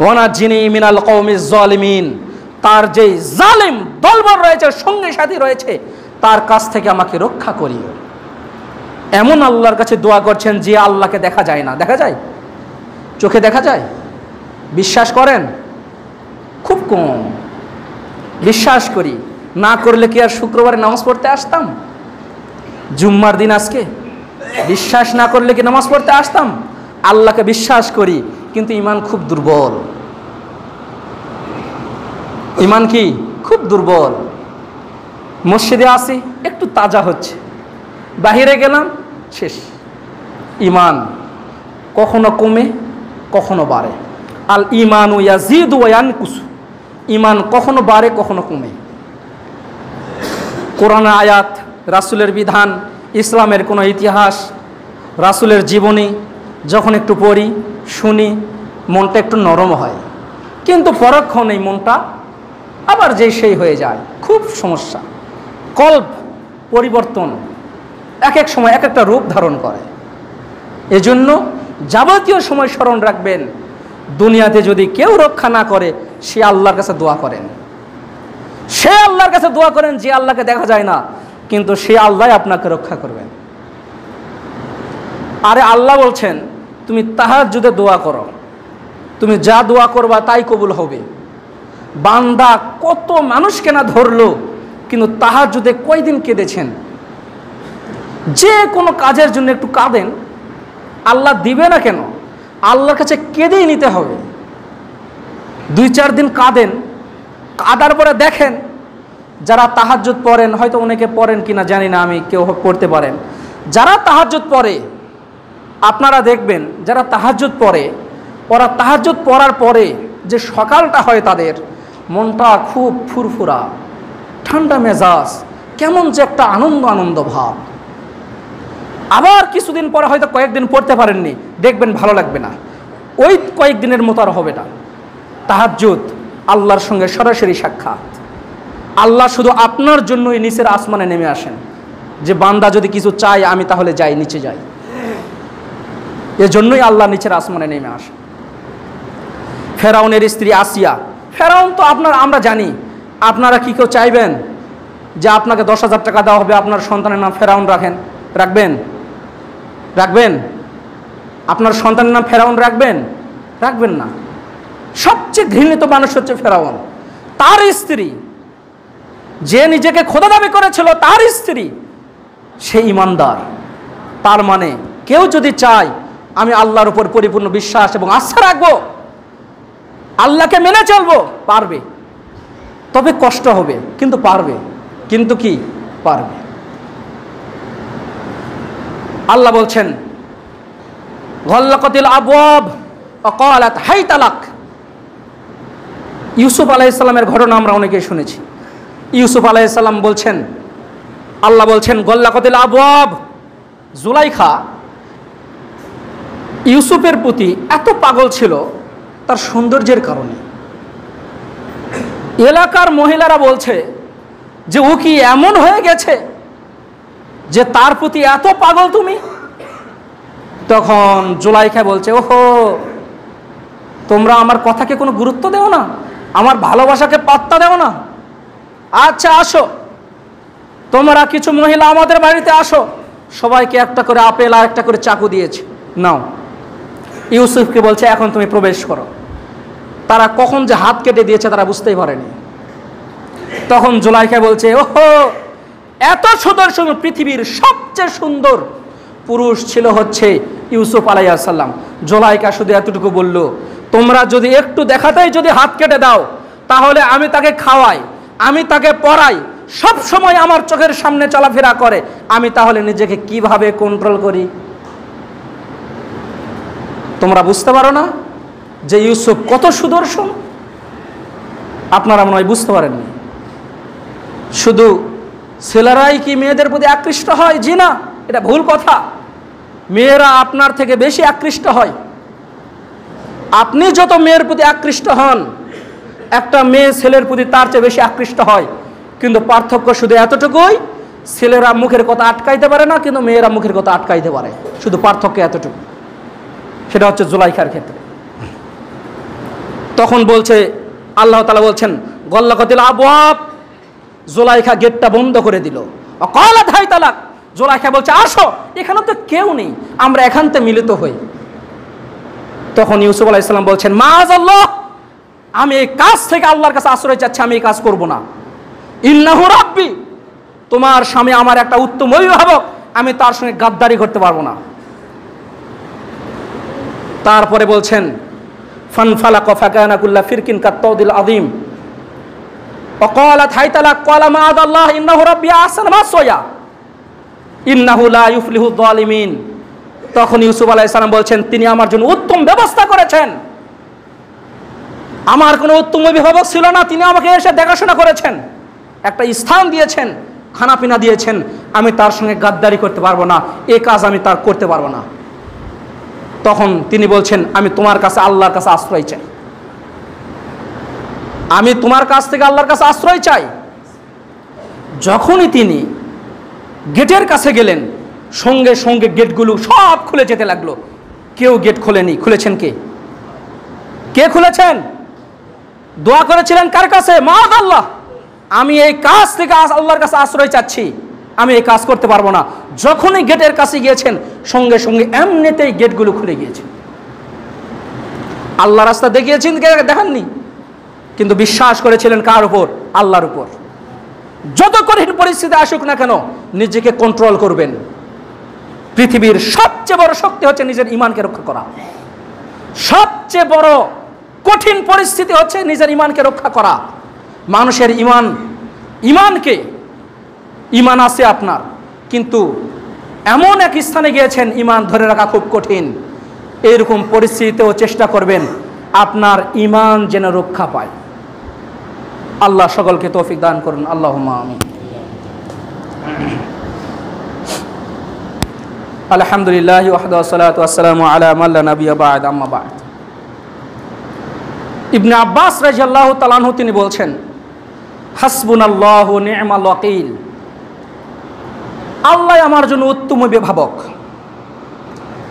ওয়ানাজ্জিনি মিনাল কওমিজ জালিমিন, তার যে জালিম দলবল রয়েছে, সঙ্গে সাথী রয়েছে, তার কাছ থেকে আমাকে রক্ষা করিও। এমন আল্লাহর কাছে দোয়া করছেন যে আল্লাহকে দেখা যায় না। দেখা যায়? চোখে দেখা যায়? বিশ্বাস করেন? খুব কম বিশ্বাস করি। না করলে কি আর শুক্রবারে নামাজ পড়তে আসতাম? জুম্মার দিন আজকে বিশ্বাস না করলে কি নামাজ পড়তে আসতাম? আল্লাহকে বিশ্বাস করি, কিন্তু ইমান খুব দুর্বল। ইমান কি খুব দুর্বল। মসজিদে আসি, একটু তাজা হচ্ছে, বাহিরে গেলাম, শেষ। ইমান কখনো কমে কখনো বাড়ে। আল ইমানু ইয়াজিদু ওয়া ইয়ানকুসু, ইমান কখনো বাড়ে কখনো কমে। কোরআনের আয়াত, রাসূলের বিধান, ইসলামের কোনো ইতিহাস, রাসূলের জীবনী যখন একটু পড়ি শুনি, মনটা একটু নরম হয়, কিন্তু পরক্ষণেই মনটা আবার যেই সেই হয়ে যায়। খুব সমস্যা। কল্প পরিবর্তন এক এক সময় এক একটা রূপ ধারণ করে। এজন্য যাবতীয় সময় স্মরণ রাখবেন, দুনিয়াতে যদি কেউ রক্ষা না করে, সে আল্লাহর কাছে দোয়া করেন। সে আল্লাহর কাছে দোয়া করেন যে আল্লাহকে দেখা যায় না, কিন্তু সে আল্লাহ আপনাকে রক্ষা করবেন। আরে আল্লাহ বলছেন তুমি তাহাজ্জুদে দোয়া করো, তুমি যা দোয়া করবা তাই কবুল হবে। বান্দা কত মানুষকে না ধরলো, কিন্তু তাহাজ্জুদে কয়দিন কেঁদেছেন? যে কোনো কাজের জন্য একটু কাঁদেন, আল্লাহ দিবে না কেন? আল্লাহর কাছে কেঁদেই নিতে হবে। 2-4 দিন কাঁদেন, কাঁদার পরে দেখেন যারা তাহাজ্জুদ পড়েন, হয়তো অনেকে পড়েন কিনা জানি না আমি, কেউ পড়তে পারেন, যারা তাহাজ্জুদ পড়ে আপনারা দেখবেন, যারা তাহাজ্জুদ পড়ে, ওরা তাহাজ্জুদ পড়ার পরে যে সকালটা হয় তাদের মনটা খুব ফুরফুরা, ঠান্ডা মেজাজ, কেমন যে একটা আনন্দ আনন্দ ভাব। আবার কিছুদিন পরে হয়তো কয়েকদিন পড়তে পারেননি, দেখবেন ভালো লাগবে না, ওই কয়েকদিনের মতো আর হবে না। তাহাজ্জুদ আল্লাহর সঙ্গে সরাসরি সাক্ষাৎ। আল্লাহ শুধু আপনার জন্যই নিচের আসমানে নেমে আসেন, যে বান্দা যদি কিছু চায় আমি তাহলে যাই, নিচে যাই। এজন্যই আল্লাহ নিচের আসমানে নেমে আসেন। ফেরাউনের স্ত্রী আসিয়া, ফেরাউন তো আমরা জানি। আপনারা কি কেউ চাইবেন যে আপনাকে 10,000 টাকা দেওয়া হবে, আপনার সন্তানের নাম ফেরাউন রাখবেন? আপনার সন্তানের নাম ফেরাউন রাখবেন না। সবচেয়ে ঘৃণিত মানুষ হচ্ছে ফেরাউন। তার স্ত্রী, যে নিজেকে খোদা দাবি করেছিল, তার স্ত্রী সে ইমানদার। তার মানে কেউ যদি চায় আমি আল্লাহর উপর পরিপূর্ণ বিশ্বাস এবং আস্থা রাখবো, আল্লাহকে মেনে চলবো, পারবে। তবে কষ্ট হবে, কিন্তু পারবে। কিন্তু কি পারবে? আল্লাহ বলছেন গল্লাকাতিল আবওয়াব ওয়া ক্বালাত হাইতা লাক। ইউসুফ আলাইহিস সালামের ঘটনা আমরা অনেকেই শুনেছি। ইউসুফ আলাইহিস সালাম বলছেন, আল্লাহ বলছেন গল্লাকাতিল আবওয়াব, জুলাইখা ইউসুফের প্রতি এত পাগল ছিল তার সৌন্দর্যের কারণে। এলাকার মহিলারা বলছে যে ও কি এমন হয়ে গেছে যে তার প্রতি এত পাগল তুমি? তখন জুলাইখা বলছে, ওহো, তোমরা আমার কথাকে কোনো গুরুত্ব দেও না, আমার ভালোবাসাকে পাত্তা দেও না। আচ্ছা আসো, তোমরা কিছু মহিলা আমাদের বাড়িতে আসো, সবাইকে একটা করে আপেল আর একটা করে চাকু দিয়েছে, নাও। ইউসুফকে বলছে এখন তুমি প্রবেশ করো। তারা কখন যে হাত কেটে দিয়েছে তারা বুঝতেই পারেনি। তখন জুলাইখা বলছে, ওহো, এত সুদর্শন, পৃথিবীর সবচেয়ে সুন্দর পুরুষ ছিল হচ্ছে ইউসুফ আলাইহিস সালাম। জুলাইখা শুধু এতটুকু বলল, তোমরা যদি একটু দেখাতেই যদি হাত কেটে দাও তাহলে আমি তাকে খাওয়াই, আমি তাকে পড়াই, সব সময় আমার চোখের সামনে চলাফেরা করে, আমি তাহলে নিজেকে কিভাবে কন্ট্রোল করি? তোমরা বুঝতে পারো না যে ইউসুফ কত সুদর্শন? আপনারা মনে হয় বুঝতে পারেননি। শুধু ছেলেরাই কি মেয়েদের প্রতি আকৃষ্ট হয়? জি না, এটা ভুল কথা। মেয়েরা আপনার থেকে বেশি আকৃষ্ট হয়। আপনি যত মেয়ের প্রতি আকৃষ্ট হন, একটা মেয়ে ছেলের প্রতি তার চেয়ে বেশি আকৃষ্ট হয়। কিন্তু পার্থক্য শুধু এতটুকুই, ছেলেরা মুখের কথা আটকাইতে পারে না, কিন্তু মেয়েরা মুখের কথা আটকাইতে পারে। শুধু পার্থক্য এতটুকু। সেটা হচ্ছে জুলাইখার ক্ষেত্রে। তখন বলছে, আল্লাহ তাআলা বলছেন, গল্লাকাতিল আবওয়াব, জুলাইখা গেটটা বন্ধ করে দিল। অকালাত হাইতালাক, জুলাইখা বলছে, আসো, এখানে তো কেউ নেই, আমরা এখান থেকে মিলিত হই। তখন ইউসুফ আলাইহিস সালাম বলছেন, মাআযাল্লাহ, আমি এই কাজ থেকে আল্লাহর কাছে আশ্রয় চাচ্ছি, আমি এই কাজ করব না। ইন্নাহু রাব্বি, তোমার স্বামী আমার একটা উত্তম অভিভাবক, আমি তার সঙ্গে গাদ্দারি করতে পারবো না। তারপরে বলছেন, ফানফালাকা ফাকানা কুল্লা ফিরকিন কাত্তাউদিল আযীম ওয়াকালাত হাইতালাক ক্বালা মাআযাল্লাহ ইন্নাহু রাব্বি আহসানা মাসওয়া ইন্নাহু লা ইউফলিহুয যালিমিন। তখন ইউসুফ আলাইহিস সালাম বলছেন, তিনি আমার জন্য উত্তম ব্যবস্থা করেছেন। আমার কোনো উত্তম অভিভাবক ছিল না, তিনি আমাকে এসে দেখাশোনা করেছেন, একটা স্থান দিয়েছেন, খানাপিনা দিয়েছেন। আমি তার সঙ্গে গাদ্দারি করতে পারবো না, এই কাজ আমি তার করতে পারবো না। তখন তিনি বলছেন, আমি তোমার কাছে আল্লাহর কাছে আশ্রয় চাই, আমি তোমার কাছ থেকে আল্লাহর কাছে আশ্রয় চাই। যখনই তিনি গেটের কাছে গেলেন, সঙ্গে সঙ্গে গেটগুলো সব খুলে যেতে লাগলো। কেউ গেট খোলেনি। খুলেছেন কে? কে খুলেছেন? দোয়া করেছিলেন কার কাছে? মাআযাল্লাহ, আমি এই কাজ থেকে আল্লাহর কাছে আশ্রয় চাচ্ছি, আমি এই কাজ করতে পারবো না। যখনই গেটের কাছে গিয়েছেন, সঙ্গে সঙ্গে এমনিতেই গেটগুলো খুলে গিয়েছে। আল্লাহ রাস্তা দেখিয়েছেন, দেখাননি, কিন্তু বিশ্বাস করেছিলেন কার উপর? আল্লাহর উপর। যত কঠিন পরিস্থিতি আসুক না কেন, নিজেকে কন্ট্রোল করবেন। পৃথিবীর সবচেয়ে বড় শক্তি হচ্ছে নিজের ঈমানকে রক্ষা করা। সবচেয়ে বড় কঠিন পরিস্থিতি হচ্ছে নিজের ঈমানকে রক্ষা করা। মানুষের ঈমান আছে আপনার, কিন্তু এমন এক স্থানে গিয়েছেন ঈমান ধরে রাখা খুব কঠিন। এইরকম পরিস্থিতিতেও চেষ্টা করবেন আপনার ঈমান যেন রক্ষা পায়। আল্লাহ সকলকে তৌফিক দান করুন, আল্লাহুম্মা আমিন। আলহামদুলিল্লাহি ওয়াহদাহু ওয়াসসালাতু ওয়াসসালামু আলা মান লা নাবিয়্যা বা'দ, আম্মা বা'দ। ইবনে আব্বাস রাদিয়াল্লাহু তাআলা আনহু তিনি বলছেন, হাসবুনাল্লাহু ওয়া নি'মাল ওয়াকিল, আল্লাহ আমার জন্য উত্তম অভিভাবক।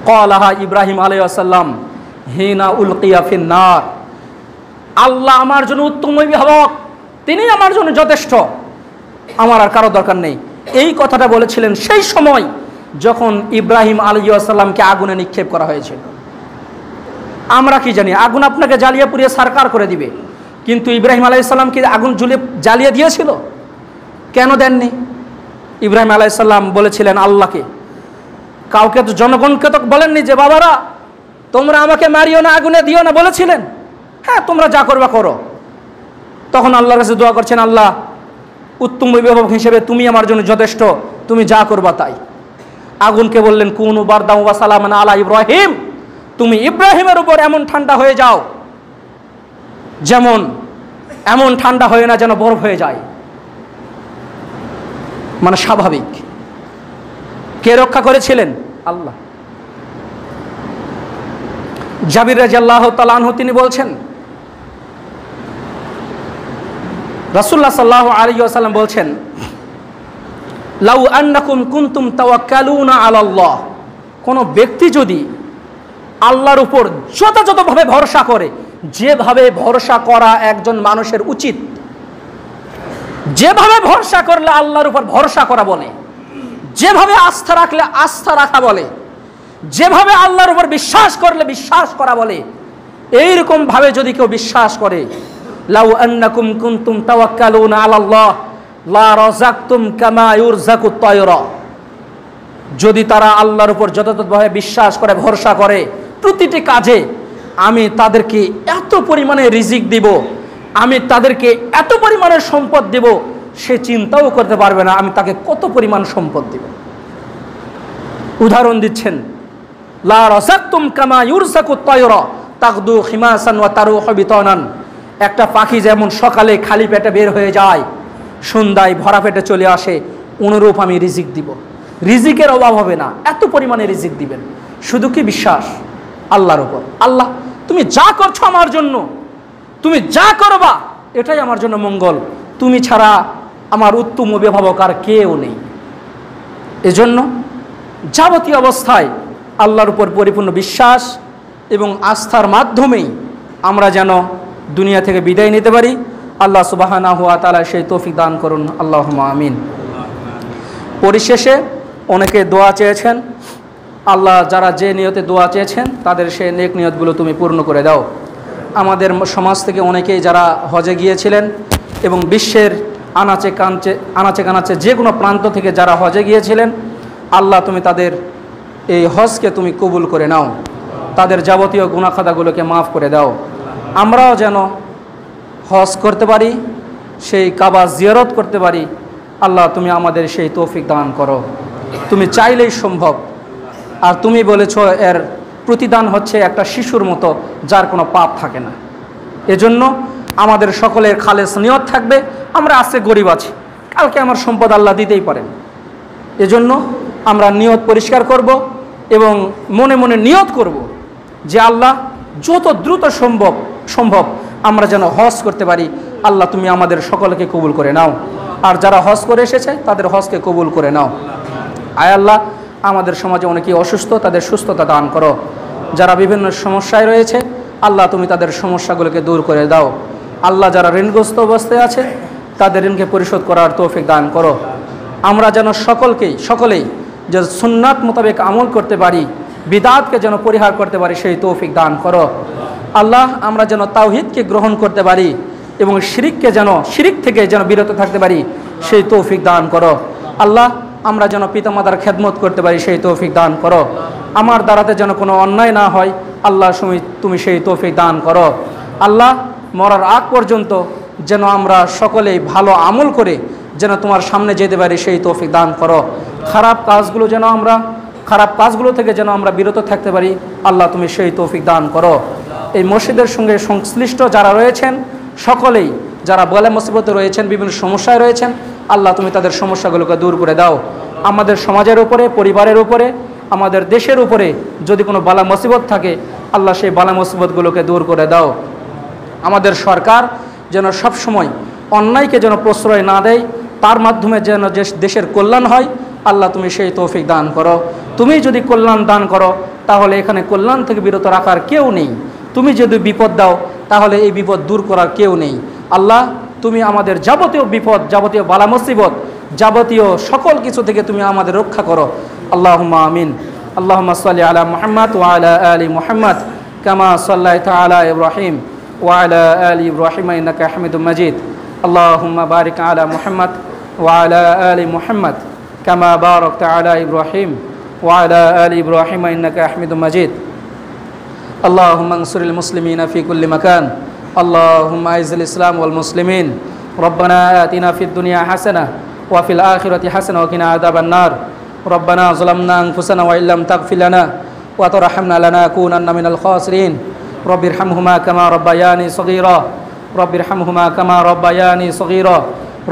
ক্বালাহা ইব্রাহিম আলাইহিস সালাম হিনা উলকিয়া ফিন নার, আল্লাহ আমার জন্য উত্তম অভিভাবক, তিনি আমার জন্য যথেষ্ট, আমার আর কারো দরকার নেই। এই কথাটা বলেছিলেন সেই সময় যখন ইব্রাহিম আলাইহিস সালামকে আগুনে নিক্ষেপ করা হয়েছিল। আমরা কি জানি, আগুন আপনাকে জ্বালিয়ে পুড়িয়ে সারকার করে দিবে, কিন্তু ইব্রাহিম আলাইহিস সালামকে আগুন জ্বালিয়ে দিয়েছিল? কেন দেননি? ইব্রাহিম আলাইহিস সালাম বলেছিলেন আল্লাহকে, কাউকে তো, জনগণকে তো বলেননি যে বাবারা তোমরা আমাকে মারিও না, আগুনে দিও না, বলেছিলেন হ্যাঁ তোমরা যা করবা করো। তখন আল্লাহর কাছে দোয়া করছেন, আল্লাহ উত্তম অভিভাবক হিসেবে তুমি আমার জন্য যথেষ্ট, তুমি যা করবা তাই। আগুনকে বললেন কুনু বারদাম ওয়া সালামান আলা ইব্রাহিম, তুমি ইব্রাহিমের উপর এমন ঠান্ডা হয়ে যাও, যেমন এমন ঠান্ডা হয়ে না যেন বরফ হয়ে যায়, মানে স্বাভাবিক। কে রক্ষা করেছিলেন? আল্লাহ। জাবির রাদিয়াল্লাহু তাআলা আনহু তিনি বলছেন, রাসূলুল্লাহ সাল্লাল্লাহু আলাইহি ওয়াসাল্লাম বলছেন, লাউ আন্নাকুম কুনতুম তাওয়াক্কালুনা আলাল্লাহ, কোন ব্যক্তি যদি আল্লাহর উপর যথাযথভাবে ভরসা করে, যেভাবে ভরসা করা একজন মানুষের উচিত, যেভাবে ভরসা করলে আল্লাহর উপর ভরসা করা বলে, যেভাবে আস্থা রাখলে আস্থা রাখা বলে, যেভাবে আল্লাহর উপর বিশ্বাস করলে বিশ্বাস করা বলে, এইরকম ভাবে যদি কেউ বিশ্বাস করে, লাউ আন্নাকুম কুনতুম তাওয়াক্কালুনা আলাল্লাহ লা রাযাকতুম কামা ইউরযাকুত তায়রা, যদি তারা আল্লাহর উপর যথাযথভাবে বিশ্বাস করে, ভরসা করে, প্রতিটি কাজে আমি তাদেরকে এত পরিমাণে রিজিক দিব, আমি তাদেরকে এত পরিমাণে সম্পদ দেব, সে চিন্তাও করতে পারবে না আমি তাকে কত পরিমাণ সম্পদ দেব। উদাহরণ দিচ্ছেন, লা রাযাকতুম কামা ইউরযাকুত তায়রা তাগদু খিমাসান ওয়া তারুহু বিতানান, একটা পাখি যেমন সকালে খালি পেটে বের হয়ে যায়, সন্ধ্যায় ভরা পেটে চলে আসে, অনুরূপ আমি রিজিক দিব, রিজিকের অভাব হবে না, এত পরিমাণে রিজিক দিবেন। শুধু কি বিশ্বাস আল্লাহর উপর, আল্লাহ তুমি যা করছো আমার জন্য, তুমি যা করবা এটাই আমার জন্য মঙ্গল, তুমি ছাড়া আমার উত্তম অভিভাবক আর কেউ নেই। এজন্য যাবতীয় অবস্থায় আল্লাহর উপর পরিপূর্ণ বিশ্বাস এবং আস্থার মাধ্যমেই আমরা যেন দুনিয়া থেকে বিদায় নিতে পারি। আল্লাহ সুবহানাহু ওয়া তাআলা সেই তৌফিক দান করুন, আল্লাহুম্মা আমিন। পরিশেষে অনেকে দোয়া চেয়েছেন, আল্লাহ যারা যে নিয়তে দোয়া চেয়েছেন তাদের সেই নেক নিয়তগুলো তুমি পূর্ণ করে দাও। আমাদের সমাজ থেকে অনেকেই যারা হজে গিয়েছিলেন এবং বিশ্বের আনাচে কানাচে যে কোনো প্রান্ত থেকে যারা হজে গিয়েছিলেন, আল্লাহ তুমি তাদের এই হজকে তুমি কবুল করে নাও, তাদের যাবতীয় গুনাহ খাতাগুলোকে মাফ করে দাও। আমরাও যেন হজ করতে পারি, সেই কাবা জিয়ারত করতে পারি, আল্লাহ তুমি আমাদের সেই তৌফিক দান করো। তুমি চাইলেই সম্ভব, আর তুমি বলেছ এর প্রতিদান হচ্ছে একটা শিশুর মতো যার কোনো পাপ থাকে না। এজন্য আমাদের সকলের খালেস নিয়ত থাকবে, আমরা আজকে গরিব আছি, কালকে আমার সম্পদ আল্লাহ দিতেই পারেন। এজন্য আমরা নিয়ত পরিষ্কার করব এবং মনে মনে নিয়ত করব যে আল্লাহ যত দ্রুত সম্ভব আমরা যেন হজ করতে পারি। আল্লাহ তুমি আমাদের সকলকে কবুল করে নাও, আর যারা হজ করে এসেছে তাদের হজকে কবুল করে নাও। আয় আল্লাহ, আমাদের সমাজে অনেকেই অসুস্থ, তাদের সুস্থতা দান করো। যারা বিভিন্ন সমস্যায় রয়েছে, আল্লাহ তুমি তাদের সমস্যাগুলোকে দূর করে দাও। আল্লাহ যারা ঋণগ্রস্ত অবস্থায় আছে তাদের ঋণকে পরিশোধ করার তৌফিক দান করো। আমরা যেন সকলেই যে সুন্নাত মোতাবেক আমল করতে পারি, বিদআতকে যেন পরিহার করতে পারি, সেই তৌফিক দান করো। আল্লাহ আমরা যেন তাওহীদকে গ্রহণ করতে পারি এবং শিরিক থেকে যেন বিরত থাকতে পারি, সেই তৌফিক দান করো। আল্লাহ আমরা যেন পিতামাতার খেদমত করতে পারি, সেই তৌফিক দান করো। আমার দ্বারাতে যেন কোনো অন্যায় না হয়, আল্লাহ তুমি সেই তৌফিক দান করো। আল্লাহ মরার আগ পর্যন্ত যেন আমরা সকলেই ভালো আমল করে যেন তোমার সামনে যেতে পারি, সেই তৌফিক দান করো। খারাপ কাজগুলো থেকে যেন আমরা বিরত থাকতে পারি, আল্লাহ তুমি সেই তৌফিক দান করো। এই মসজিদের সঙ্গে সংশ্লিষ্ট যারা রয়েছেন সকলেই, যারা বলা মুসিবতে রয়েছেন, বিভিন্ন সমস্যায় রয়েছেন, আল্লাহ তুমি তাদের সমস্যাগুলোকে দূর করে দাও। আমাদের সমাজের উপরে, পরিবারের উপরে, আমাদের দেশের উপরে যদি কোনো বালা মুসিবত থাকে, আল্লাহ সেই বালা মুসিবতগুলোকে দূর করে দাও। আমাদের সরকার যেন সবসময় অন্যায়কে যেন প্রশ্রয় না দেয়, তার মাধ্যমে যেন দেশের কল্যাণ হয়, আল্লাহ তুমি সেই তৌফিক দান করো। তুমি যদি কল্যাণ দান করো তাহলে এখানে কল্যাণ থেকে বিরত রাখার কেউ নেই, তুমি যদি বিপদ দাও তাহলে এই বিপদ দূর করার কেউ নেই। আল্লাহ তুমি আমাদের যাবতীয় বিপদ, যাবতীয় বালা মুসিবত, যাবতীয় সকল কিছু থেকে তুমি আমাদের রক্ষা করো। আল্লাহুম্মা আমিন। আল্লাহুম্মা সাল্লি আলা মুহাম্মাদ ওয়া আলা আলি মুহাম্মাদ কামা সাল্লাইতা আলা ইব্রাহিম ওয়া আলা আলি ইব্রাহিম ইন্নাকা হামিদুম মাজিদ। আল্লাহুম্মা বারিক আলা মুহাম্মাদ ওয়া আলা আলি মুহাম্মাদ কামা বারাকতা আলা ইব্রাহিম ওয়া আলা আলি ইব্রাহিম ইন্নাকা হামিদুম মাজিদ। اللهم انصر المسلمين في كل مكان، اللهم اعز الاسلام والمسلمين، ربنا آتنا في الدنيا حسنة وفي الآخرة حسنة وقنا عذاب النار، ربنا ظلمنا أنفسنا وإن لم تغفر لنا وترحمنا لنكونن من الخاسرين، رب ارحمهما كما ربياني صغيرا، رب ارحمهما كما ربياني صغيرا،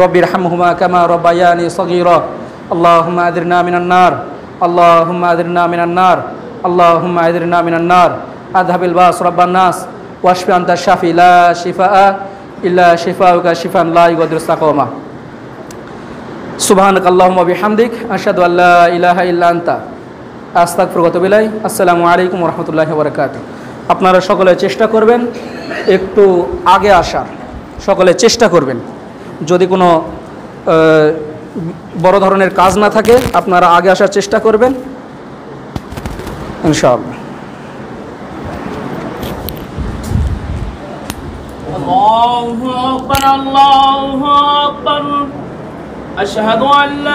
رب ارحمهما كما ربياني صغيرا، اللهم أجرنا من النار، اللهم أجرنا من النار، اللهم أجرنا من النار، أذهب الباس رب الناس واشف أنت الشافي لا شفاء إلا شفاءك شفاء لا يغادر سقما। سبحانك اللهم وبحمدك أشهد أن لا إله إلا أنت أستغفرك وأتوب إليك। আসসালামু আলাইকুম ওয়া রাহমাতুল্লাহি ওয়া বারাকাতুহু। আপনারা সকলে চেষ্টা করবেন একটু আগে আসার, সকলে চেষ্টা করবেন। যদি কোনো বড় ধরনের কাজ না থাকে আপনারা আগে আসার চেষ্টা করবেন ইনশাআল্লাহ। আল্লাহু আকবার, আল্লাহু আকবার, আশহাদু আল্লা